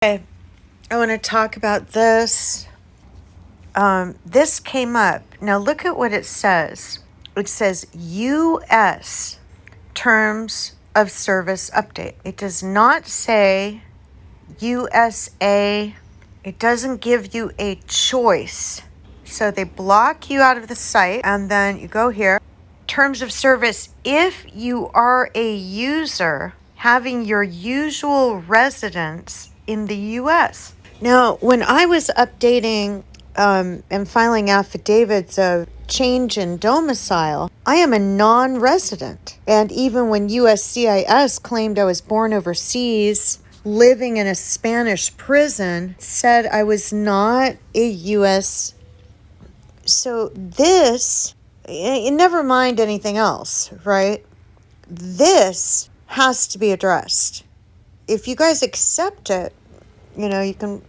Okay, I want to talk about this. This came up. Now look at what it says. It says U.S. Terms of Service Update. It does not say USA. It doesn't give you a choice. So they block you out of the site, and then you go here. Terms of service. If you are a user having your usual residence in the U.S. Now, when I was updating and filing affidavits of change in domicile, I am a non-resident. And even when USCIS claimed I was born overseas, living in a Spanish prison, said I was not a U.S. So this, never mind anything else, right? This has to be addressed. If you guys accept it, you can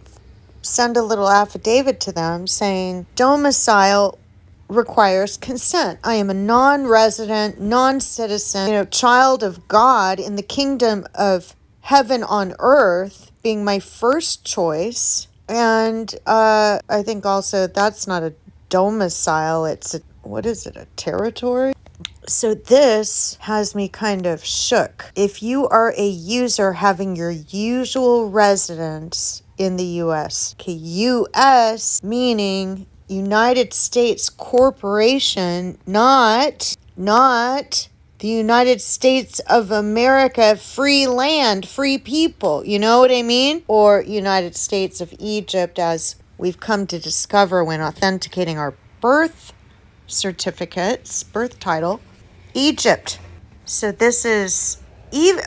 send a little affidavit to them saying domicile requires consent. I am a non-resident, non-citizen, child of God in the kingdom of heaven on earth being my first choice. And I think also that's not a domicile. It's a territory? So this has me kind of shook. If you are a user having your usual residence in the U.S., okay, U.S. meaning United States Corporation, not the United States of America, free land, free people, you know what I mean? Or United States of Egypt, as we've come to discover when authenticating our birth certificates, birth title. Egypt. So this is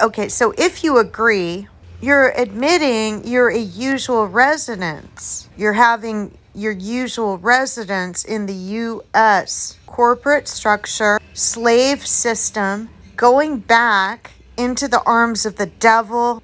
okay. So if you agree, you're admitting you're a usual residence. You're having your usual residence in the U.S. corporate structure, slave system, going back into the arms of the devil,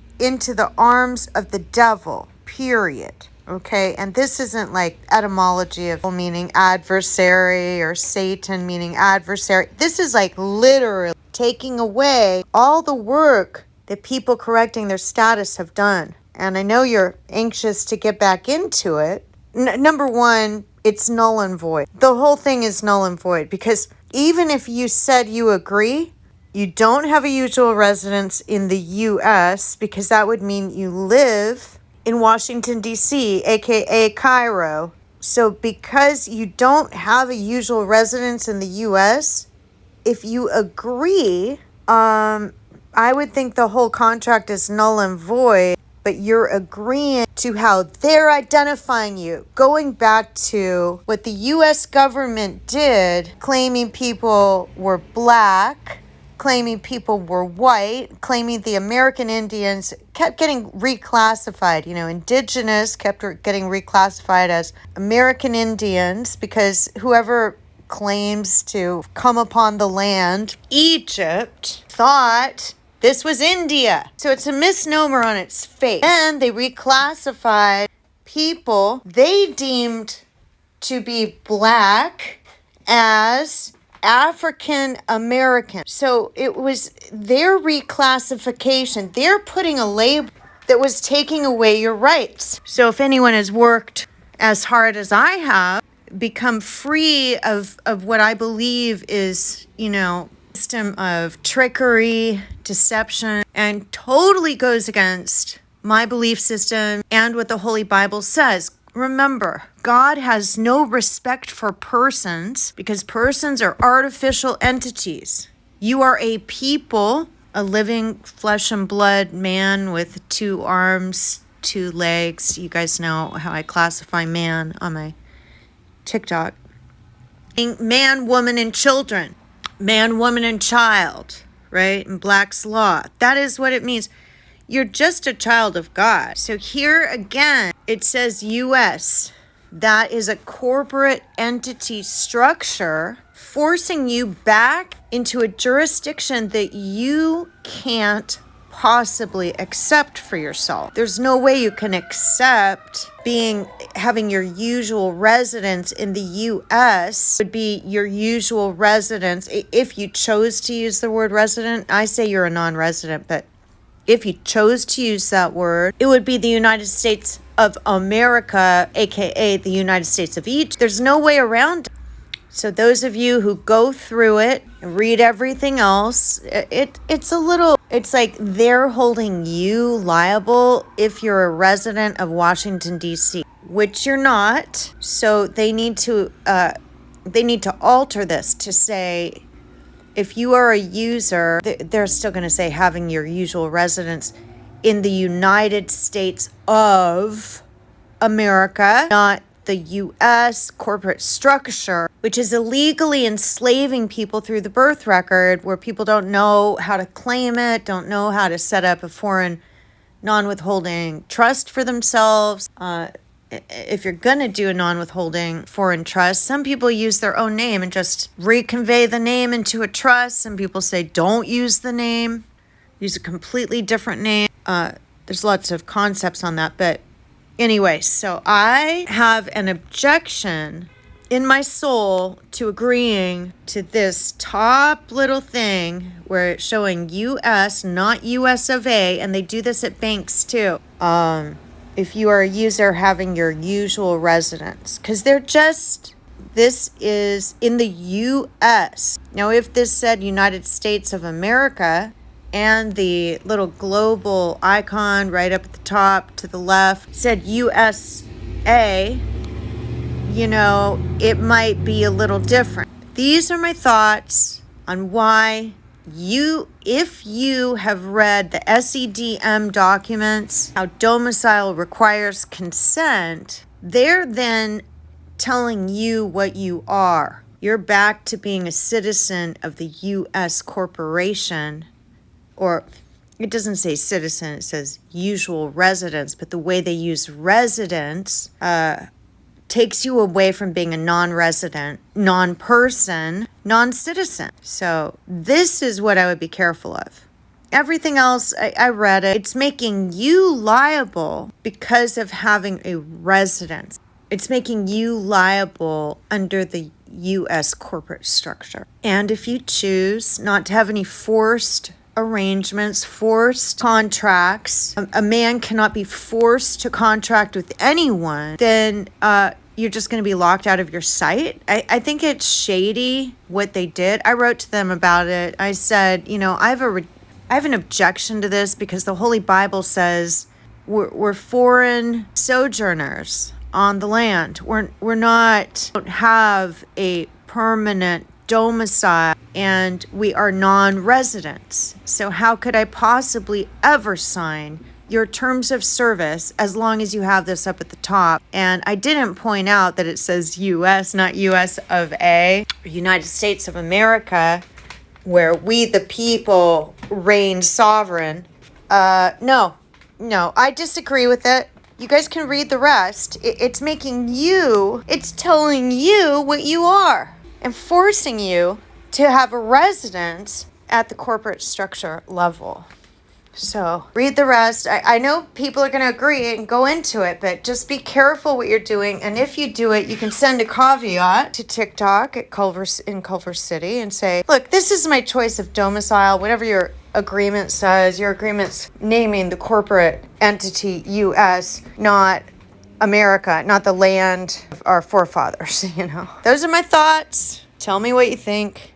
period. Okay, and this isn't like etymology of meaning adversary or Satan meaning adversary. This is like literally taking away all the work that people correcting their status have done. And I know you're anxious to get back into it. Number one, it's null and void. The whole thing is null and void because even if you said you agree, you don't have a usual residence in the U.S. because that would mean you live in Washington, D.C., aka Cairo. So because you don't have a usual residence in the U.S., if you agree, I would think the whole contract is null and void, but you're agreeing to how they're identifying you. Going back to what the U.S. government did, claiming people were black, claiming people were white, claiming the American Indians kept getting reclassified. Indigenous kept getting reclassified as American Indians because whoever claims to come upon the land, Egypt, thought this was India. So it's a misnomer on its face. And they reclassified people they deemed to be black as African American. So it was their reclassification. They're putting a label that was taking away your rights. So if anyone has worked as hard as I have, become free of what I believe is, system of trickery, deception, and totally goes against my belief system and what the Holy Bible says. Remember, God has no respect for persons because persons are artificial entities. You are a people, a living flesh and blood man with 2 arms, 2 legs. You guys know how I classify man on my TikTok. Man, woman, and children. Man, woman, and child, right? In Black's Law. That is what it means. You're just a child of God. So here again, it says U.S. That is a corporate entity structure forcing you back into a jurisdiction that you can't possibly accept for yourself. There's no way you can accept having your usual residence in the U.S. would be your usual residence. If you chose to use the word resident, I say you're a non-resident, but if you chose to use that word, it would be the United States of America, aka the United States of Egypt. There's no way around it. So those of you who go through it and read everything else, it's like they're holding you liable if you're a resident of Washington, D.C., which you're not. So they need to alter this to say, if you are a user, they're still going to say having your usual residence in the United States of America, not the U.S. corporate structure, which is illegally enslaving people through the birth record, where people don't know how to claim it, don't know how to set up a foreign non-withholding trust for themselves. If you're going to do a non-withholding foreign trust, some people use their own name and just reconvey the name into a trust. Some people say don't use the name, use a completely different name. There's lots of concepts on that, but anyway, so I have an objection in my soul to agreeing to this top little thing where it's showing U.S., not U.S. of A, and they do this at banks too. If you are a user having your usual residence, because this is in the U.S. Now, if this said United States of America and the little global icon right up at the top to the left said USA, it might be a little different. These are my thoughts on why if you have read the SEDM documents, how domicile requires consent, they're then telling you what you are. You're back to being a citizen of the U.S. corporation, or it doesn't say citizen, it says usual residence, but the way they use residence takes you away from being a non-resident, non-person, non-citizen. So this is what I would be careful of. Everything else, I read it. It's making you liable because of having a residence. It's making you liable under the U.S. corporate structure. And if you choose not to have any forced arrangements, forced contracts, a man cannot be forced to contract with anyone, then you're just going to be locked out of your site. I think it's shady what they did. I wrote to them about it. I said, I have an objection to this because the Holy Bible says we're foreign sojourners on the land. Don't have a permanent domicile, and we are non-residents. So how could I possibly ever sign your terms of service as long as you have this up at the top? And I didn't point out that it says U.S., not U.S. of A, or United States of America, where we the people reign sovereign. No, I disagree with it. You guys can read the rest. It's telling you what you are and forcing you to have a residence at the corporate structure level. So read the rest. I know people are going to agree and go into it, but just be careful what you're doing. And if you do it, you can send a caveat to TikTok in Culver City and say, look, this is my choice of domicile, whatever your agreement says. Your agreement's naming the corporate entity U.S., not America, not the land of our forefathers, Those are my thoughts. Tell me what you think.